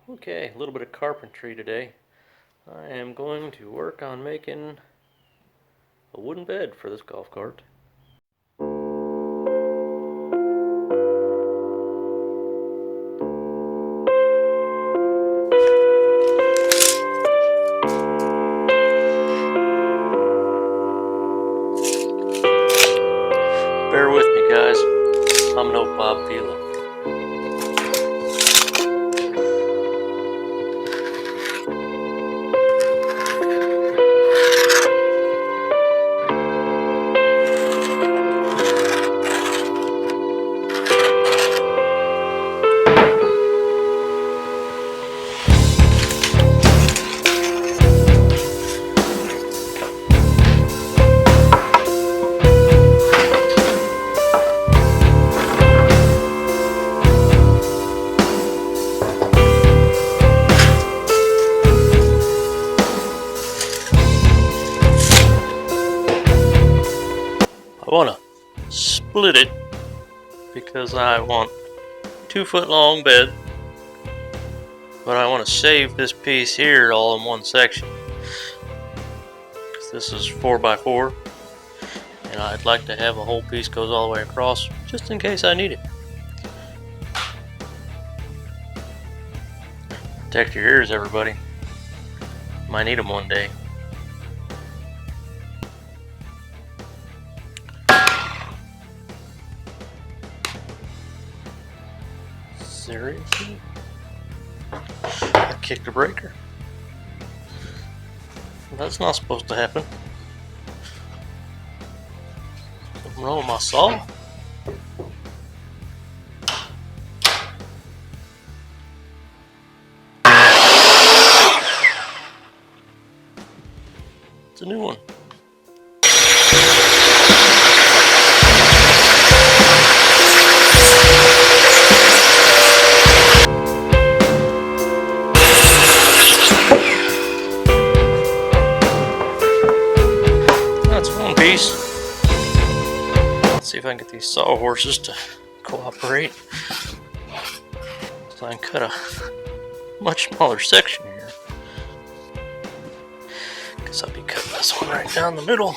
Okay, a little bit of carpentry today. I am going to work on making a wooden bed for this golf cart. Bear with me, guys. I'm no Bob Vila. I want to split it because I want 2-foot long bed, but I want to save this piece here all in one section. This is 4x4, and I'd like to have a whole piece goes all the way across just in case I need it. Protect your ears, everybody. Might need them one day. Seriously? I kicked a breaker. That's not supposed to happen. Something wrong with my saw? It's a new one. That's one piece. Let's see if I can get these sawhorses to cooperate, so I can cut a much smaller section here. Guess I'll be cutting this one right down the middle.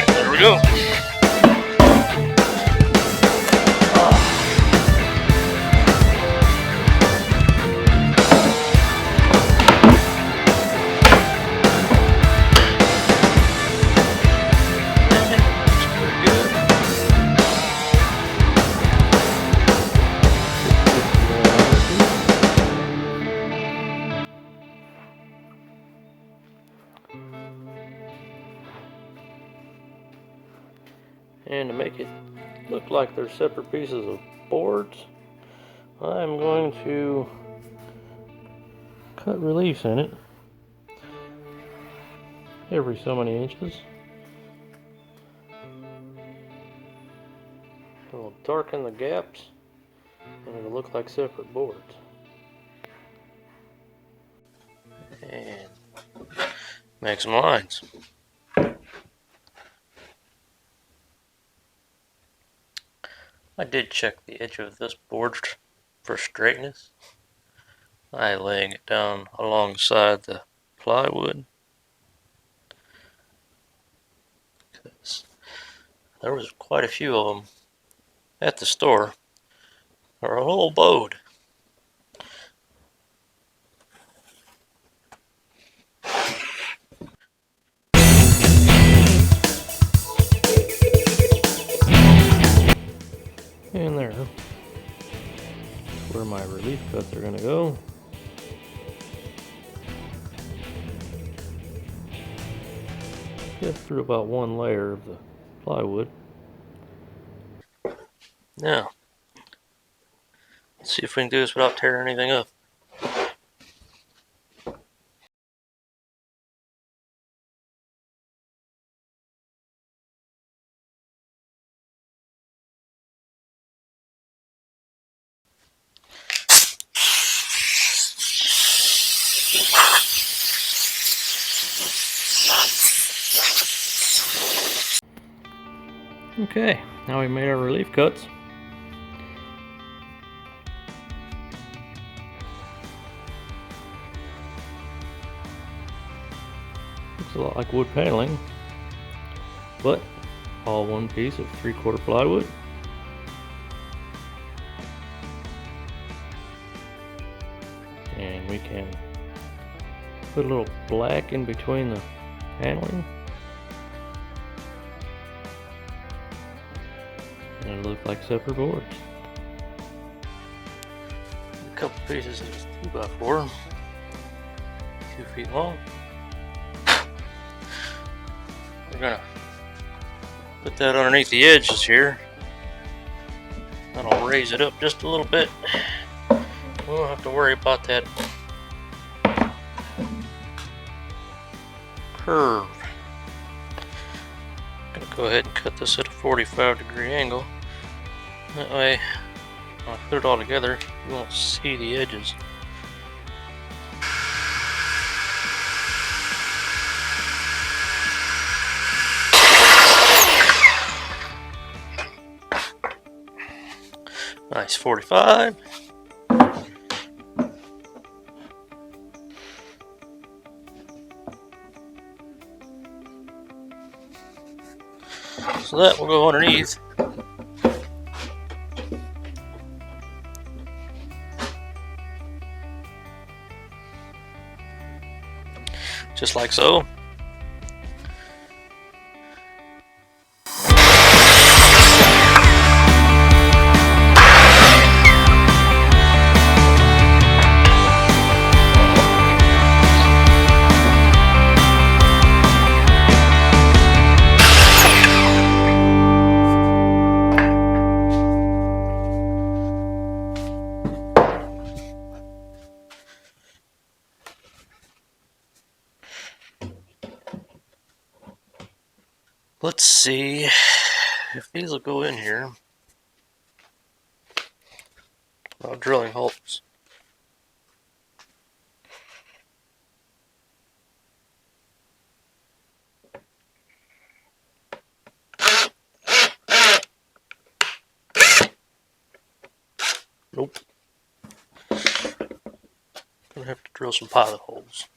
There we go. And to make it look like they're separate pieces of boards, I'm going to cut reliefs in it every so many inches. It'll darken the gaps and it'll look like separate boards. And make some lines. I did check the edge of this board for straightness. I laying it down alongside the plywood. Because there was quite a few of them at the store. They're all bowed. And there. That's where my relief cuts are going to go. Just through about one layer of the plywood. Now, let's see if we can do this without tearing anything up. Okay, now we made our relief cuts. Looks a lot like wood paneling, but all one piece of 3/4 plywood. And we can put a little black in between the paneling. And it'll look like separate boards. A couple pieces of 2x4, 2 feet long. We're gonna put that underneath the edges here. That'll raise it up just a little bit. We won't have to worry about that curve. I'm gonna go ahead and cut this at a 45-degree angle. That way, when I put it all together, you won't see the edges. Nice 45. So that will go underneath. Just like so. Let's see if these will go in here without drilling holes. Nope. Gonna have to drill some pilot holes.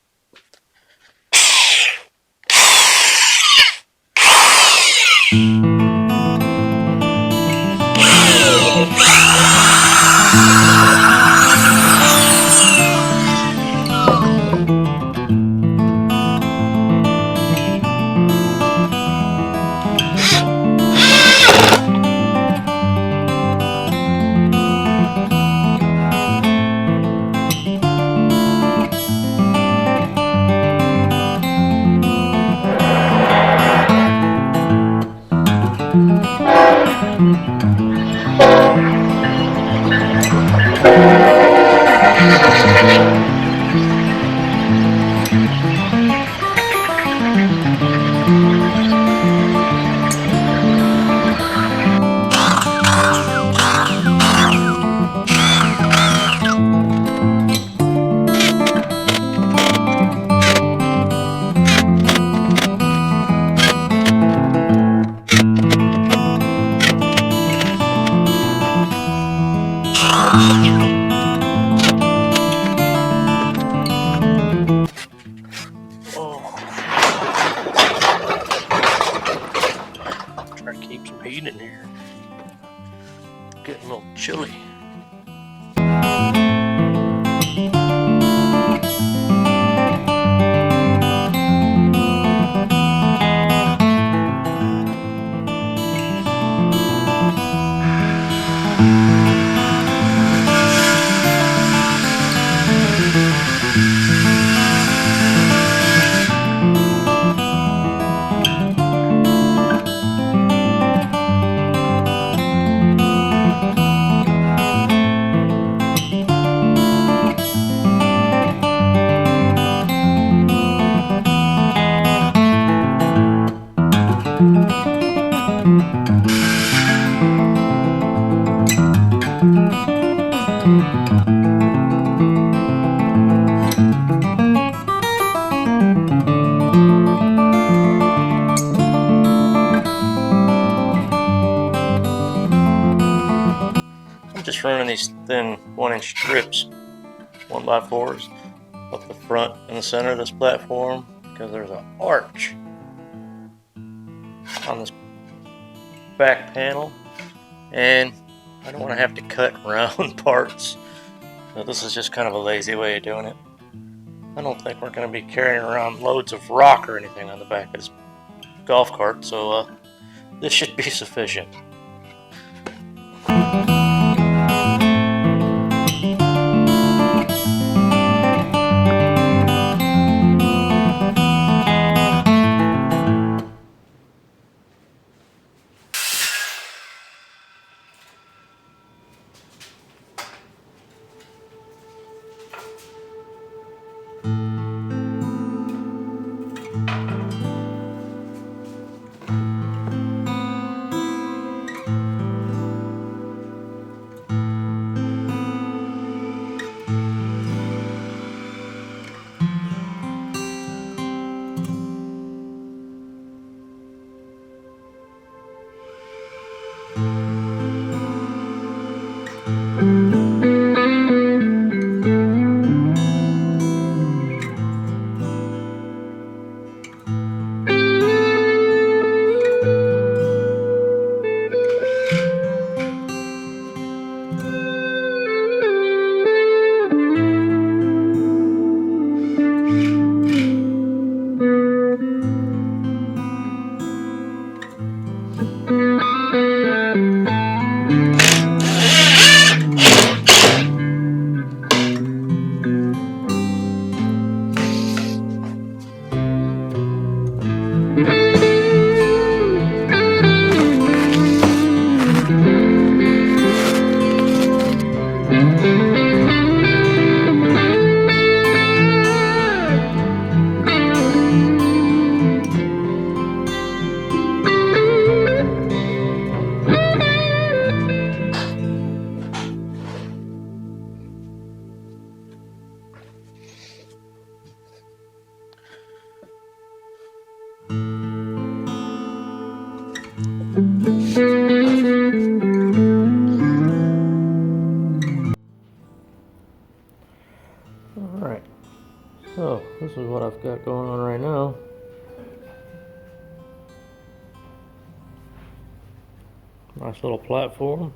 Try to keep some heat in here. Getting a little chilly. just running these thin 1-inch strips, 1x4s, up the front and the center of this platform, because there's an arch on this back panel, and I don't want to have to cut round parts. So this is just kind of a lazy way of doing it. I don't think we're going to be carrying around loads of rock or anything on the back of this golf cart, so this should be sufficient. Alright, so this is what I've got going on right now. Nice little platform.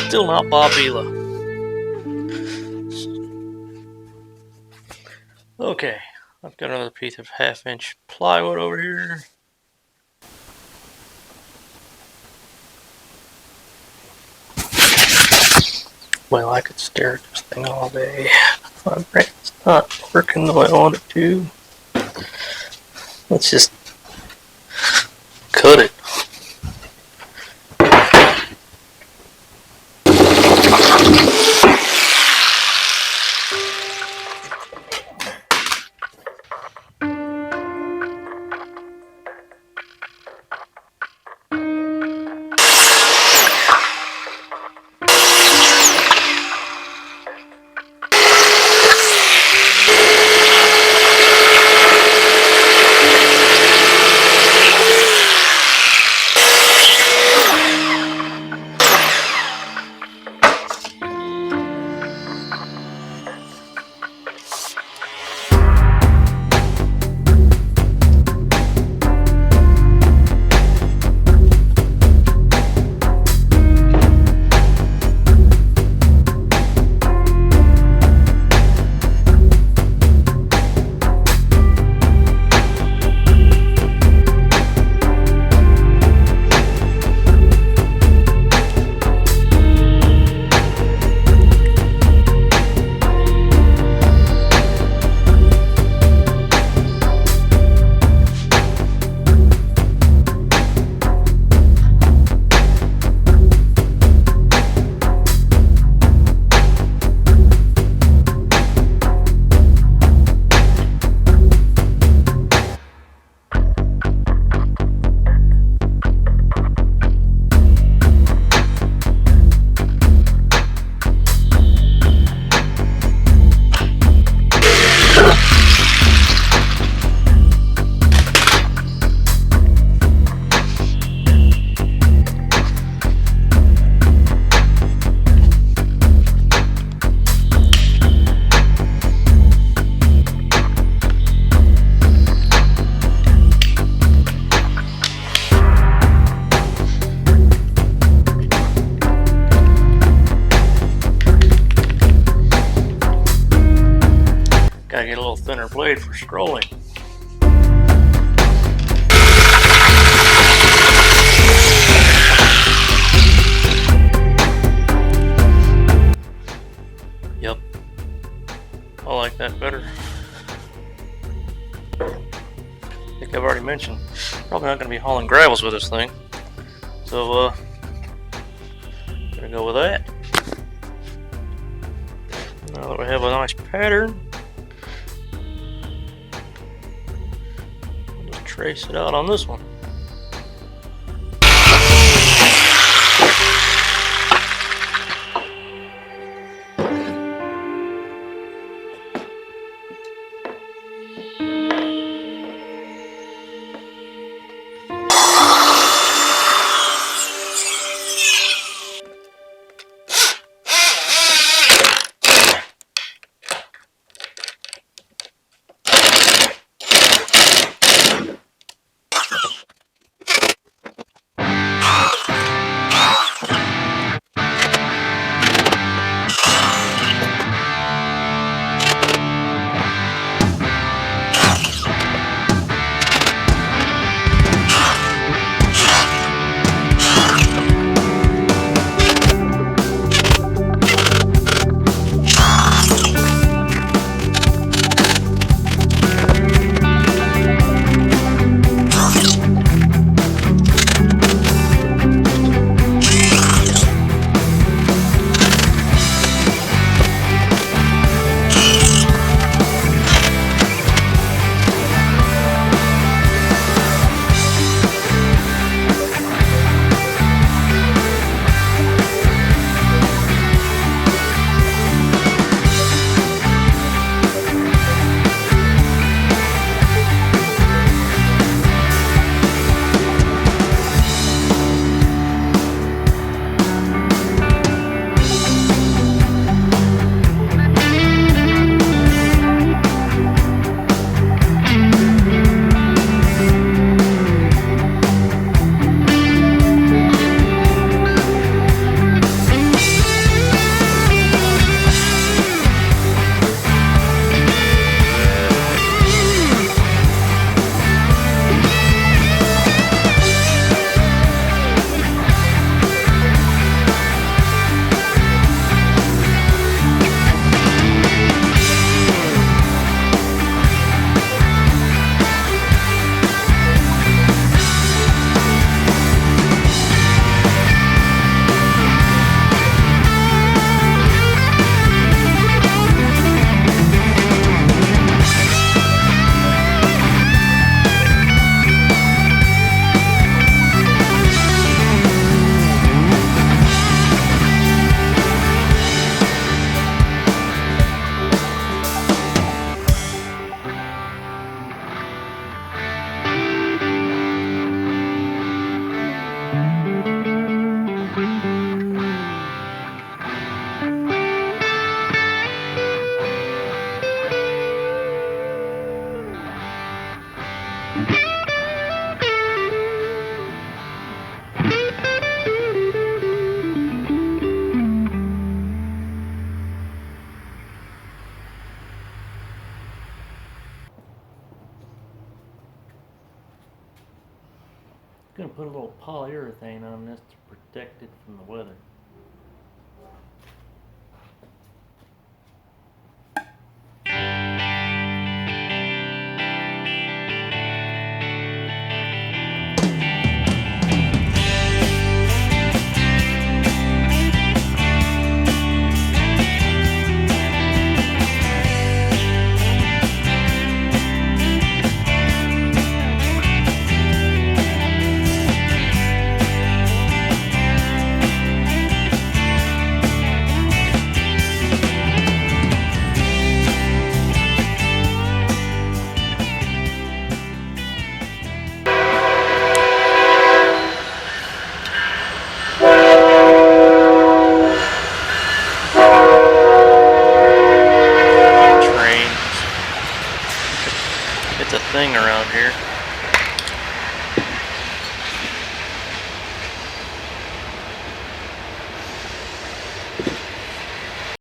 Still not Bob Vila. Okay, I've got another piece of 1/2-inch plywood over here. Well, I could stare at this thing all day. My brain's not working the way I want it to. Let's just cut it. thinner blade for scrolling. Yep, I like that better. I think I've already mentioned, probably not going to be hauling gravels with this thing. So, gonna go with that. Now that we have a nice pattern, we'll just trace it out on this one. I'm going to put a little polyurethane on this to protect it from the weather. Thing around here.